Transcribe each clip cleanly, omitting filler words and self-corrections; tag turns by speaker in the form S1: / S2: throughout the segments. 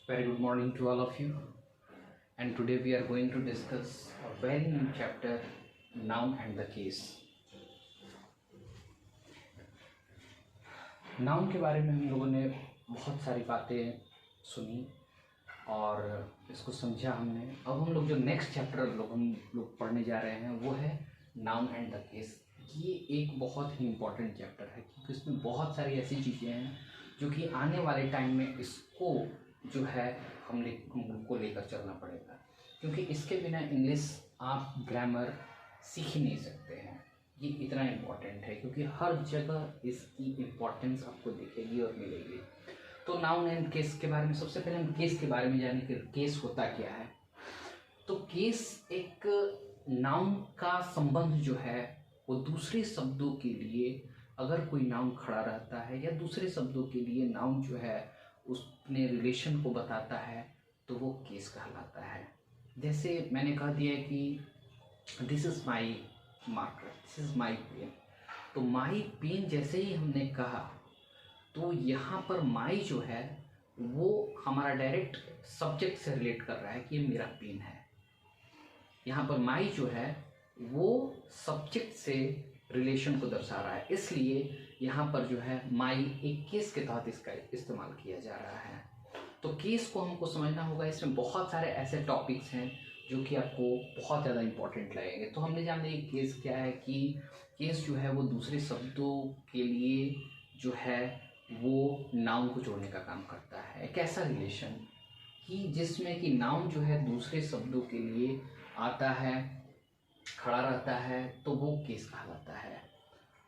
S1: Very good morning to all of you, and today we are going to discuss a very new chapter, noun and the case. Noun के बारे में हम लोगों ने बहुत सारी बातें सुनी और इसको समझा हमने। अब हम लोग जो नेक्स्ट चैप्टर हम लोग पढ़ने जा रहे हैं वो है नाउन एंड द केस। ये एक बहुत ही इम्पॉर्टेंट चैप्टर है क्योंकि इसमें बहुत सारी ऐसी चीज़ें हैं जो कि आने वाले टाइम में इसको जो है हमको लेकर चलना पड़ेगा, क्योंकि इसके बिना इंग्लिश आप ग्रामर सीख ही नहीं सकते हैं। ये इतना इम्पोर्टेंट है क्योंकि हर जगह इसकी इम्पोर्टेंस आपको दिखेगी और मिलेगी। तो नाउन एंड केस के बारे में सबसे पहले हम केस के बारे में जाने कि केस होता क्या है। तो केस एक नाउन का संबंध जो है वो दूसरे शब्दों के लिए, अगर कोई नाउन खड़ा रहता है या दूसरे शब्दों के लिए नाउन जो है उसने रिलेशन को बताता है तो वो केस कहलाता है। जैसे मैंने कह दिया कि this is my marker, this is my pen, तो माई पेन जैसे ही हमने कहा तो यहाँ पर माई जो है वो हमारा डायरेक्ट सब्जेक्ट से रिलेट कर रहा है कि ये मेरा पेन है। यहाँ पर माई जो है वो सब्जेक्ट से रिलेशन को दर्शा रहा है, इसलिए यहाँ पर जो है माई एक केस के तहत इसका इस्तेमाल किया जा रहा है। तो केस को हमको समझना होगा। इसमें बहुत सारे ऐसे टॉपिक्स हैं जो कि आपको बहुत ज़्यादा इम्पोर्टेंट लगेंगे। तो हमने जान लिया केस क्या है कि केस जो है वो दूसरे शब्दों के लिए जो है वो नाउन को जोड़ने का काम करता है। एक ऐसा रिलेशन कि जिसमें कि नाउन जो है दूसरे शब्दों के लिए आता है, खड़ा रहता है, तो वो केस कहलाता है।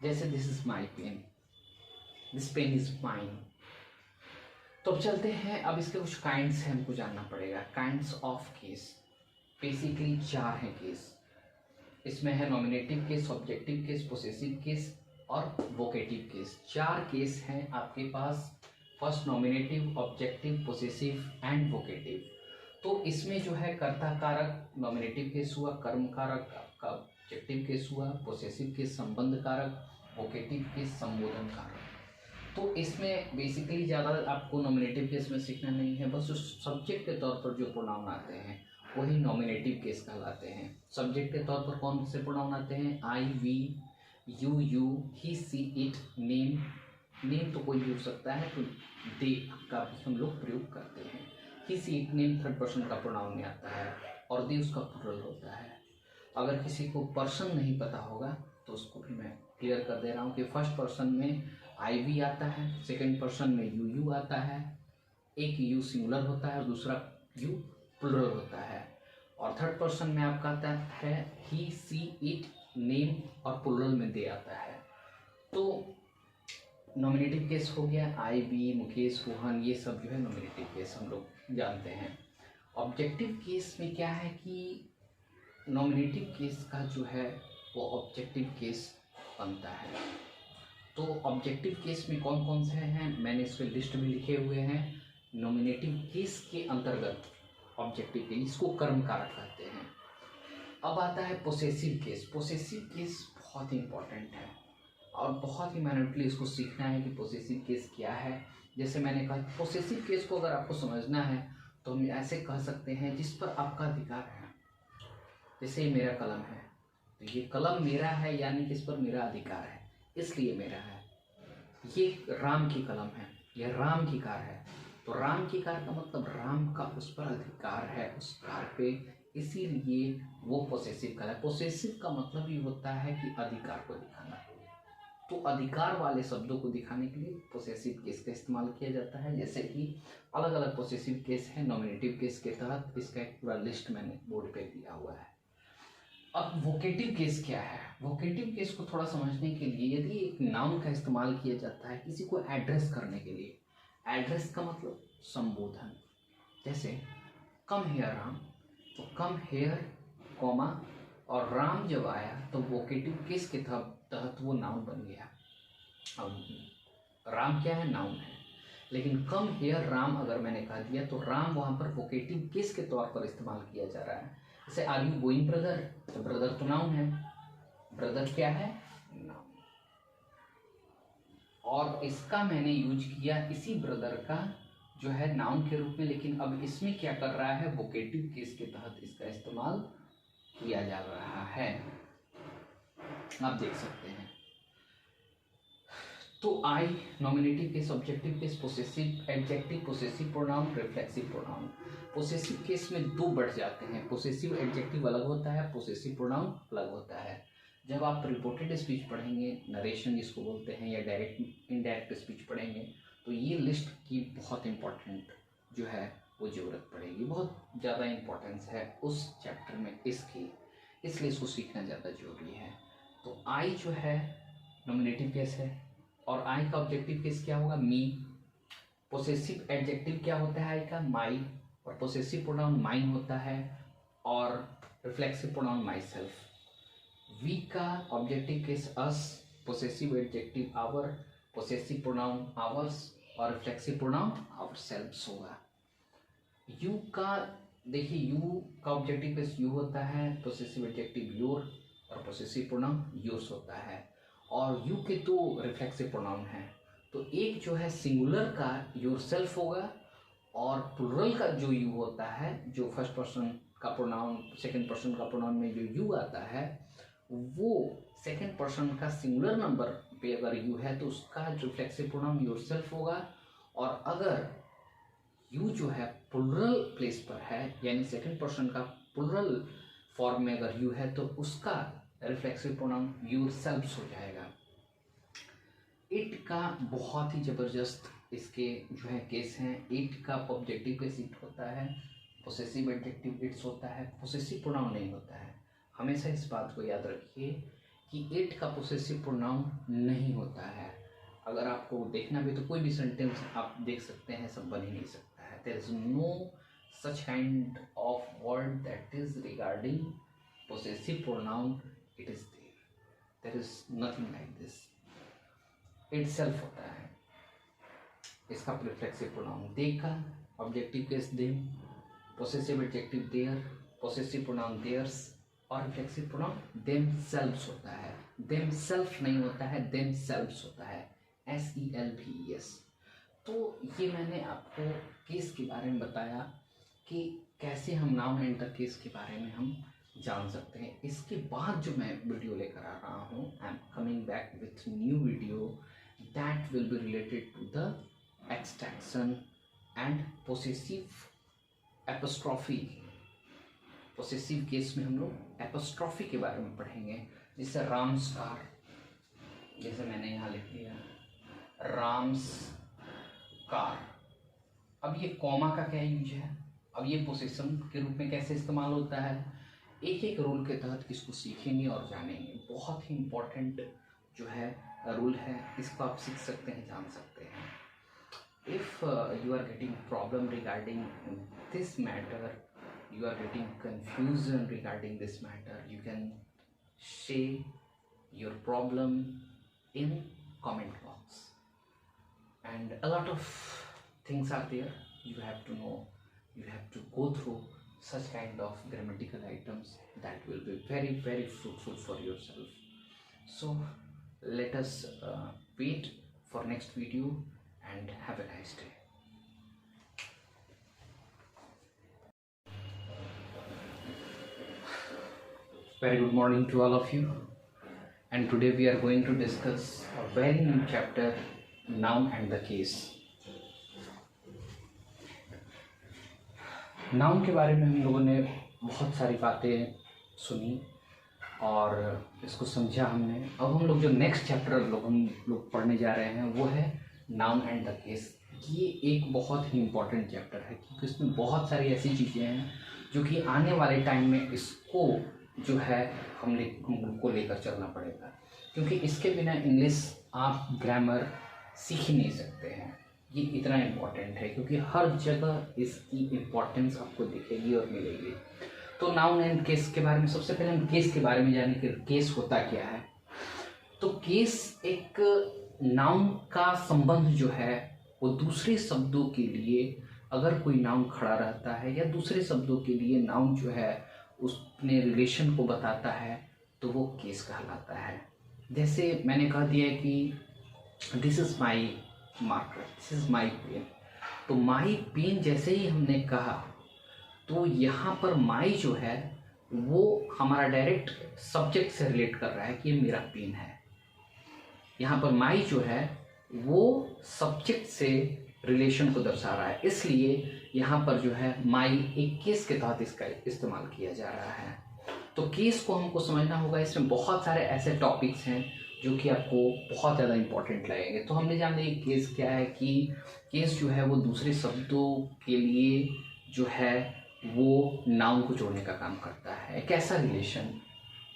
S1: जैसे this is my pen, this pen is mine. तो अब चलते हैं, अब इसके कुछ काइंड्स हैं, हमको जानना पड़ेगा। काइंड्स ऑफ केस बेसिकली 4 हैं केस। इसमें है nominative case, objective case, possessive case और वोकेटिव केस। 4 केस हैं आपके पास। First nominative, objective, possessive and vocative. तो इसमें जो है कर्ता कारक नॉमिनेटिव केस हुआ, कर्म कारक आपका ऑब्जेक्टिव केस हुआ, पोसेसिव केस संबंध कारक, वोकेटिव केस संबोधन कारक। तो इसमें बेसिकली ज़्यादा आपको नॉमिनेटिव केस में सीखना नहीं है, बस उस सब्जेक्ट के तौर पर जो प्रोनाउन आते हैं वही नॉमिनेटिव केस कहलाते हैं। सब्जेक्ट के तौर पर कौन से प्रोनाउन आते हैं? I, we, you, he, she, it, name. Name तो कोई भी हो सकता है, तो दे का भी हम लोग प्रयोग करते हैं। ही, she, it, name third person का प्रोनाउन में आता है और दे उसका प्लूरल होता है। अगर किसी को पर्सन नहीं पता होगा तो उसको भी मैं क्लियर कर दे रहा हूँ कि फर्स्ट पर्सन में आई वी आता है, सेकंड पर्सन में यू आता है, एक यू सिंगुलर होता है और दूसरा यू प्लूरल होता है, और थर्ड पर्सन में आपका आता है ही, सी, इट, नेम और प्लूरल में दे आता है। तो नॉमिनेटिव केस हो गया, आई, बी, मुकेश, रोहन, ये सब जो है नॉमिनेटिव केस हम लोग जानते हैं। ऑब्जेक्टिव केस में क्या है कि नॉमिनेटिव केस का जो है वो ऑब्जेक्टिव केस बनता है। तो ऑब्जेक्टिव केस में कौन कौन से हैं मैंने इस पर लिस्ट में लिखे हुए हैं। नॉमिनेटिव केस के अंतर्गत ऑब्जेक्टिव केस, इसको कर्म कारक कहते हैं। अब आता है पोसेसिव केस। पोसेसिव केस बहुत ही इंपॉर्टेंट है और बहुत ही मैनुअली इसको सीखना है कि पोसेसिव केस क्या है। जैसे मैंने कहा, पोसेसिव केस को अगर आपको समझना है तो हम ऐसे कह सकते हैं जिस पर आपका अधिकार है। जैसे ये मेरा कलम है, तो ये कलम मेरा है यानी कि इस पर मेरा अधिकार है, इसलिए मेरा है। ये राम की कलम है, यह राम की कार है, तो राम की कार का मतलब राम का उस पर अधिकार है, उस कार पे, इसीलिए वो पोसेसिव का है। पोसेसिव का मतलब ये होता है कि अधिकार को दिखाना। तो अधिकार वाले शब्दों को दिखाने के लिए पोसेसिव केस का इस्तेमाल किया जाता है। जैसे कि अलग अलग पोसेसिव केस है नॉमिनेटिव केस के तहत, इसका एक पूरा लिस्ट मैंने बोर्ड पे दिया हुआ है। अब वोकेटिव केस क्या है? वोकेटिव केस को थोड़ा समझने के लिए, यदि एक नाउन का इस्तेमाल किया जाता है किसी को एड्रेस करने के लिए, एड्रेस का मतलब संबोधन। जैसे कम हेयर राम, तो कम हेयर कॉमा और राम जब आया तो वोकेटिव केस के तहत वो नाउन बन गया। अब राम क्या है? नाउन है, लेकिन कम हेयर राम अगर मैंने कह दिया तो राम वहाँ पर वोकेटिव केस के तौर पर इस्तेमाल किया जा रहा है। जैसे आर यू गोइंग ब्रदर, तो ब्रदर तो नाउन है, ब्रदर क्या है? नाउन। और इसका मैंने यूज किया इसी ब्रदर का जो है नाउन के रूप में, लेकिन अब इसमें क्या कर रहा है, वोकेटिव केस के तहत इसका इस्तेमाल किया जा रहा है, आप देख सकते हैं। तो I nominative case, objective case, possessive adjective, possessive pronoun, reflexive pronoun. Possessive case में दो बढ़ जाते हैं, पोसेसिव एडजेक्टिव अलग होता है, पोसेसिव प्रोनाउन अलग होता है। जब आप रिपोर्टेड स्पीच पढ़ेंगे, नरेशन जिसको बोलते हैं, या डायरेक्ट इनडायरेक्ट स्पीच पढ़ेंगे, तो ये लिस्ट की बहुत इम्पोर्टेंट जो है वो ज़रूरत पड़ेगी, बहुत ज़्यादा इम्पोर्टेंस है उस चैप्टर में इसकी, इसलिए इसको सीखना ज़्यादा जरूरी है। तो आई जो है नॉमिनेटिव केस है, और आई का ऑब्जेक्टिव केस क्या होगा, मी। पोसेसिव एडजेक्टिव क्या होता है आई का, माई, और पोसेसिव प्रोनाउन माइन होता है, और reflexive pronoun myself. We का objective case us, possessive adjective our, possessive pronoun ours, और रिफ्लेक्सिव प्रोनाउन आवर सेल्फ्स होगा। यू का देखिए, यू का ऑब्जेक्टिव केस यू होता है, पोसेसिव एडजेक्टिव योर, और पोसेसिव प्रोनाउन योर्स होता है। और यू के तो रिफ्लेक्सिव प्रोनाउन है, तो एक जो है सिंगुलर का योरसेल्फ होगा, और प्लुरल का जो यू होता है, जो फर्स्ट पर्सन का प्रोनाउन, सेकंड पर्सन का प्रोनाउन में जो यू आता है, वो सेकंड पर्सन का सिंगुलर नंबर पे अगर यू है तो उसका रिफ्लेक्सिव प्रोनाउन योरसेल्फ होगा। और अगर यू जो है प्लुरल प्लेस पर है, यानी सेकंड पर्सन का प्लुरल फॉर्म में अगर यू है, तो उसका रिफ्लेक्सिव प्रोनाउन योरसेल्फ्स हो जाएगा। इट का बहुत ही ज़बरदस्त इसके जो है केस हैं। इट का ऑब्जेक्टिव केस इट होता है, पोसेसिव एडजेक्टिव इट्स होता है, पोसेसिव प्रोनाउन नहीं होता है। हमेशा इस बात को याद रखिए कि इट का पोसेसिव प्रोनाउन नहीं होता है। अगर आपको देखना भी तो कोई भी सेंटेंस आप देख सकते हैं, सब बन ही नहीं सकता है। There is no such kind of word that is regarding possessive pronoun, it is there is nothing like this. Itself होता है इसका रिफ्लेक्सिव प्रोनाउन। दे का objective case them, possessive adjective their, possessive pronoun theirs, और reflexive pronoun themselves होता है। Themselves नहीं होता है, देमसेल्व्स होता है, SELVES। तो ये मैंने आपको केस के बारे में बताया कि कैसे हम नाउन एंड द केस के बारे में हम जान सकते हैं। इसके बाद जो मैं वीडियो लेकर आ रहा हूँ, I am coming back with new video that will be related to the extension and possessive apostrophe. Possessive case में हम लोग एपोस्ट्रॉफी के बारे में पढ़ेंगे, जैसे राम्स कार, जैसे मैंने यहाँ लिख दिया राम्स कार। अब ये कॉमा का क्या यूज है, अब ये पोसेशन के रूप में कैसे इस्तेमाल होता है, एक एक रूल के तहत इसको सीखेंगे और जानेंगे। बहुत ही इम्पोर्टेंट जो है रूल है, इसको आप सीख सकते हैं, जान सकते हैं। If you are getting problem regarding this matter, you are getting confusion regarding this matter, you can share your problem in comment box, and a lot of things are there you have to know. You have to go through such kind of grammatical items that will be very very fruitful for yourself. So let us wait for next video and have a nice day. Very good morning to all of you, and today we are going to discuss a very new chapter, noun and the case. Noun के बारे में हम लोगों ने बहुत सारी बातें सुनी और इसको समझा हमने। अब हम लोग जो नेक्स्ट चैप्टर हम लोग पढ़ने जा रहे हैं वो है नाउन एंड द केस। ये एक बहुत ही इम्पोर्टेंट चैप्टर है, क्योंकि इसमें बहुत सारी ऐसी चीज़ें हैं जो कि आने वाले टाइम में इसको जो है हमको लेकर चलना पड़ेगा, क्योंकि इसके बिना इंग्लिश आप ग्रामर सीख ही नहीं सकते हैं। ये इतना इम्पोर्टेंट है क्योंकि हर जगह इसकी इम्पोर्टेंस आपको दिखेगी और मिलेगी। तो नाउन एंड केस के बारे में सबसे पहले हम केस के बारे में जाने कि केस होता क्या है। तो केस एक नाउन का संबंध जो है वो दूसरे शब्दों के लिए, अगर कोई नाउन खड़ा रहता है या दूसरे शब्दों के लिए नाउन जो है उसने रिलेशन को बताता है, तो वो केस कहलाता है। जैसे मैंने कह दिया कि this is my marker, this is my pen, तो माई पेन जैसे ही हमने कहा तो यहाँ पर माई जो है वो हमारा डायरेक्ट सब्जेक्ट से रिलेट कर रहा है कि ये मेरा पेन है। यहाँ पर माई जो है वो सब्जेक्ट से रिलेशन को दर्शा रहा है, इसलिए यहाँ पर जो है माई एक केस के तहत इसका इस्तेमाल किया जा रहा है। तो केस को हमको समझना होगा। इसमें बहुत सारे ऐसे टॉपिक्स हैं जो कि आपको बहुत ज़्यादा इम्पोर्टेंट लगेंगे। तो हमने जान लिया केस क्या है कि केस जो है वो दूसरे शब्दों के लिए जो है वो नाउन को जोड़ने का काम करता है। एक ऐसा रिलेशन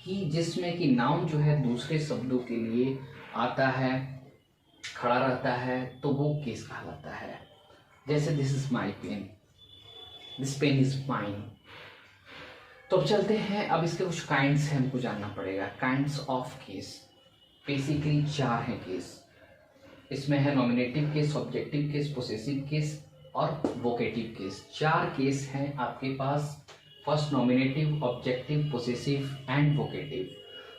S1: कि जिसमें कि नाउन जो है दूसरे शब्दों के लिए आता है, खड़ा रहता है, तो वो केस कहलाता है। जैसे this is my pen, this pen is mine. तो अब चलते हैं, अब इसके कुछ काइंड्स हैं, हमको जानना पड़ेगा। काइंड्स ऑफ केस बेसिकली 4 हैं केस। इसमें है nominative case, objective case, possessive case और वोकेटिव केस। 4 केस हैं आपके पास। First nominative, objective, possessive and vocative.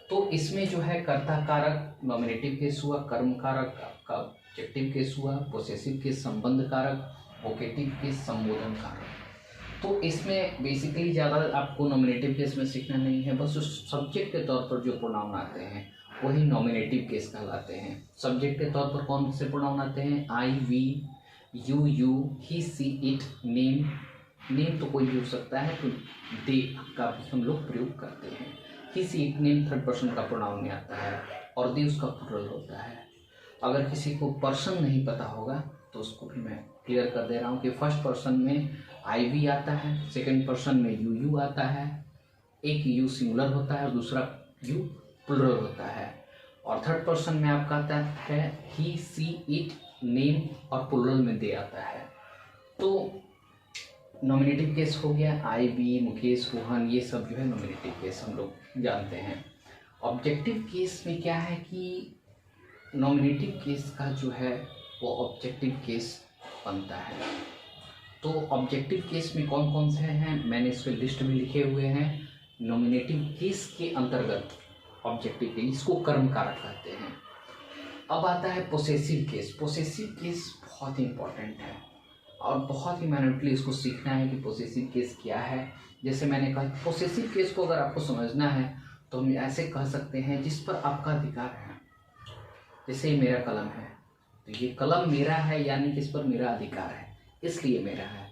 S1: तो इसमें जो है कर्ता कारक नॉमिनेटिव केस हुआ, कर्म कारक आपका ऑब्जेक्टिव केस हुआ, पोसेसिव केस संबंध कारक, वोकेटिव केस संबोधन कारक। तो इसमें बेसिकली ज़्यादा आपको नॉमिनेटिव केस में सीखना नहीं है, बस उस सब्जेक्ट के तौर पर जो प्रोनाउन आते हैं वही नॉमिनेटिव केस कहलाते हैं। सब्जेक्ट के तौर पर कौन से प्रोनाउन आते हैं? I, we, you, he, she, it, name. Name तो कोई भी हो सकता है, तो दे का भी हम लोग प्रयोग करते हैं। ही, she, it, name third person का प्रोनाउन में आता है और दे उसका प्लूरल होता है। अगर किसी को पर्सन नहीं पता होगा तो उसको भी मैं क्लियर कर दे रहा हूँ कि फर्स्ट पर्सन में आई वी आता है, सेकंड पर्सन में यू आता है, एक यू सिंगुलर होता है और दूसरा यू प्लूरल होता है, और थर्ड पर्सन में आपका आता है ही, सी, इट, नेम और प्लूरल में दे आता है। तो नॉमिनेटिव केस हो गया, आई, बी, मुकेश, रोहन, ये सब जो है नॉमिनेटिव केस हम लोग जानते हैं। ऑब्जेक्टिव केस में क्या है कि नॉमिनेटिव केस का जो है वो ऑब्जेक्टिव केस बनता है। तो ऑब्जेक्टिव केस में कौन कौन से हैं मैंने इस पर लिस्ट में लिखे हुए हैं। नॉमिनेटिव केस के अंतर्गत ऑब्जेक्टिव केस, इसको कर्म कारक कहते हैं। अब आता है पोसेसिव केस। पोसेसिव केस बहुत ही इंपॉर्टेंट है और बहुत ही मैनुअली इसको सीखना है कि पोसेसिव केस क्या है। जैसे मैंने कहा, पोसेसिव केस को अगर आपको समझना है तो हम ऐसे कह सकते हैं जिस पर आपका अधिकार है। जैसे ये मेरा कलम है, तो ये कलम मेरा है, यानी कि इस पर मेरा अधिकार है, इसलिए मेरा है।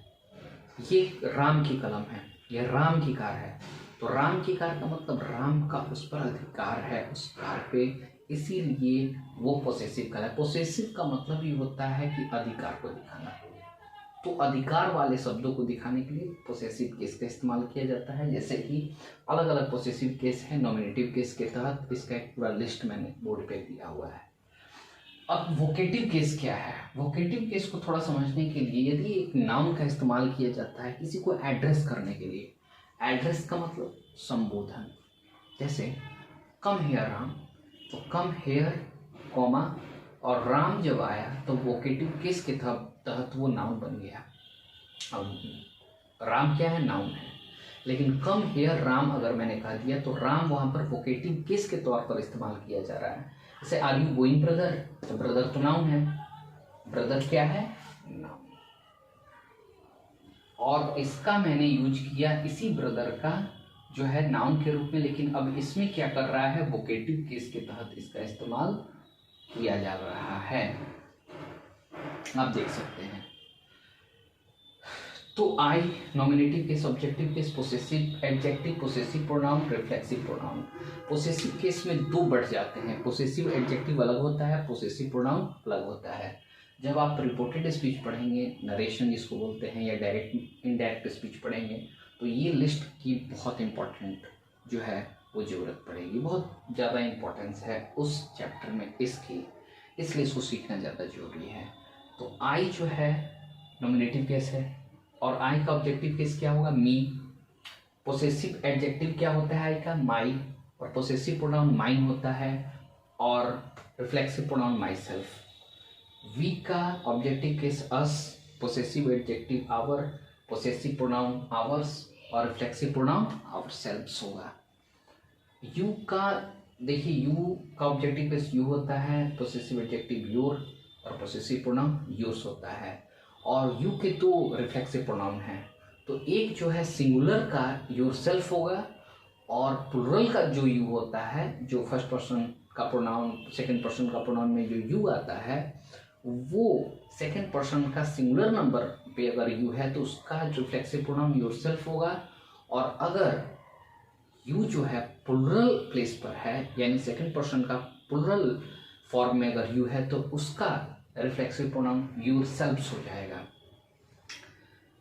S1: ये राम की कलम है, ये राम की कार है, तो राम की कार का मतलब राम का उस पर अधिकार है, उस कार पे, इसीलिए वो पोसेसिव का है। पोसेसिव का मतलब ये होता है कि अधिकार को दिखाना। तो अधिकार वाले शब्दों को दिखाने के लिए पोसेसिव केस का इस्तेमाल किया जाता है। जैसे कि अलग अलग पोसेसिव केस है नॉमिनेटिव केस के तहत, इसका एक पूरा लिस्ट मैंने बोर्ड पे दिया हुआ है। अब वोकेटिव केस क्या है? वोकेटिव केस को थोड़ा समझने के लिए, यदि एक नाउन का इस्तेमाल किया जाता है किसी को एड्रेस करने के लिए, एड्रेस का मतलब संबोधन। जैसे कम हेयर राम, तो कम हेयर कॉमा और राम जब आया तो वोकेटिव केस के तहत वो नाउन बन गया। अब राम क्या है? नाउन है, लेकिन कम हेयर राम अगर मैंने कह दिया तो राम वहाँ पर वोकेटिव केस के तौर पर इस्तेमाल किया जा रहा है। जैसे आर यू गोइंग ब्रदर, तो ब्रदर तो नाउन है, ब्रदर क्या है? नाउन। और इसका मैंने यूज किया इसी ब्रदर का जो है नाउन के रूप में, लेकिन अब इसमें क्या कर रहा है? वोकेटिव केस के तहत इसका इस्तेमाल किया जा रहा है, आप देख सकते हैं। तो I nominative case, objective case, possessive, adjective, possessive pronoun, reflexive pronoun. Possessive case में 2 बढ़ जाते हैं, पोसेसिव एडजेक्टिव अलग होता है, पोसेसिव प्रोनाउन अलग होता है। जब आप रिपोर्टेड स्पीच पढ़ेंगे, नरेशन जिसको बोलते हैं, या डायरेक्ट इनडायरेक्ट स्पीच पढ़ेंगे, तो ये लिस्ट की बहुत इंपॉर्टेंट जो है वो ज़रूरत पड़ेगी। बहुत ज़्यादा इंपॉर्टेंस है उस चैप्टर में इसकी, इसलिए इसको सीखना ज़्यादा जरूरी है। तो आई जो है नॉमिनेटिव केस है और आई का ऑब्जेक्टिव केस क्या होगा? मी। पोसेसिव एडजेक्टिव क्या होता है आई का? माई। और पोसेसिव प्रोनाउन माइन होता है और reflexive pronoun myself. We का objective case us, possessive adjective our, possessive pronoun ours और रिफ्लेक्सिव प्रोनाउन आवर सेल्फ्स होगा। यू का देखिए, यू का ऑब्जेक्टिव केस यू होता है, पोसेसिव एडजेक्टिव योर और पोसेसिव प्रोनाउन योर्स होता है। और यू के दो रिफ्लेक्सिव प्रोनाउन हैं। तो एक जो है सिंगुलर का योरसेल्फ होगा और प्लुरल का जो यू होता है, जो फर्स्ट पर्सन का प्रोनाउन सेकंड पर्सन का प्रोनाउन में जो यू आता है, वो सेकंड पर्सन का सिंगुलर नंबर पे अगर यू है तो उसका रिफ्लेक्सिव प्रोनाउन योरसेल्फ होगा। और अगर यू जो है प्लुरल प्लेस पर है, यानी सेकंड पर्सन का प्लुरल फॉर्म में अगर यू है, तो उसका रिफ्लेक्सिव प्रोनाउन योरसेल्व्स हो जाएगा।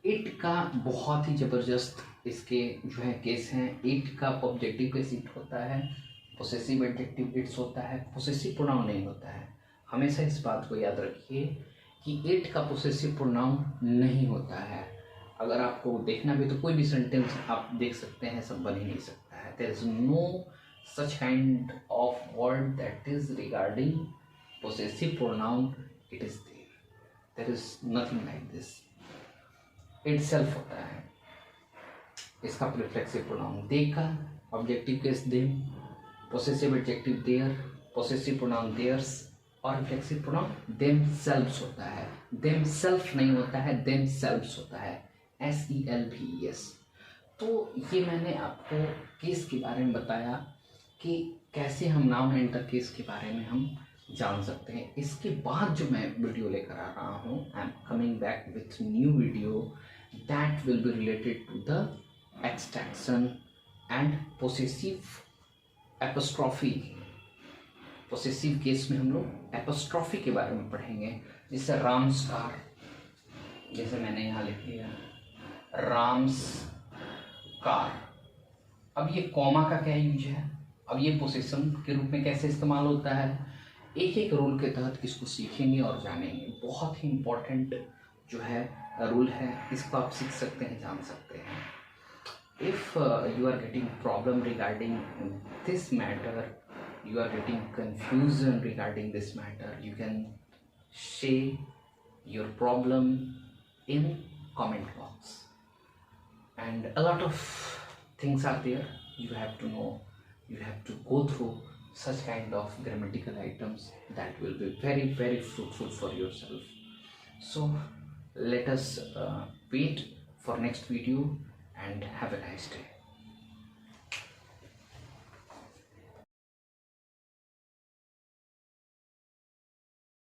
S1: इट का बहुत ही ज़बरदस्त इसके जो है केस हैं। इट का ऑब्जेक्टिव केस इट होता है, पोसेसिव एडजेक्टिव इट्स होता है, पोसेसिव प्रोनाउन नहीं होता है। हमेशा इस बात को याद रखिए कि इट का पोसेसिव प्रोनाउन नहीं होता है। अगर आपको देखना भी तो कोई भी सेंटेंस आप देख सकते हैं, सब बन ही नहीं सकता है। There is no such kind of word that is regarding possessive pronoun, it is there is nothing like this. Itself होता है इसका रिफ्लेक्सिव प्रोनाउन। दे का objective case them, possessive adjective their, possessive pronoun theirs और reflexive pronoun themselves होता है। Themselves नहीं होता है, देमसेल्व्स होता है, SELVES। तो ये मैंने आपको केस के बारे में बताया कि कैसे हम नाउन एंड केस के बारे में हम जान सकते हैं। इसके बाद जो मैं वीडियो लेकर आ रहा हूँ, I am coming back with new video that will be related to the extraction and possessive apostrophe. Possessive case में हम लोग एपोस्ट्रॉफी के बारे में पढ़ेंगे, जैसे राम्स कार, जैसे मैंने यहाँ लिख लिया राम्स कार। अब ये कॉमा का क्या यूज है, अब ये पोसेशन के रूप में कैसे इस्तेमाल होता है, एक एक रूल के तहत इसको सीखेंगे और जानेंगे। बहुत ही इम्पोर्टेंट जो है रूल है, इसको आप सीख सकते हैं, जान सकते हैं। If you are getting problem regarding this matter, you are getting confusion regarding this matter, you can share your problem in comment box, and a lot of things are there you have to know. You have to go through such kind of grammatical items that will be very very fruitful for yourself. So let us wait for next video and have a nice day.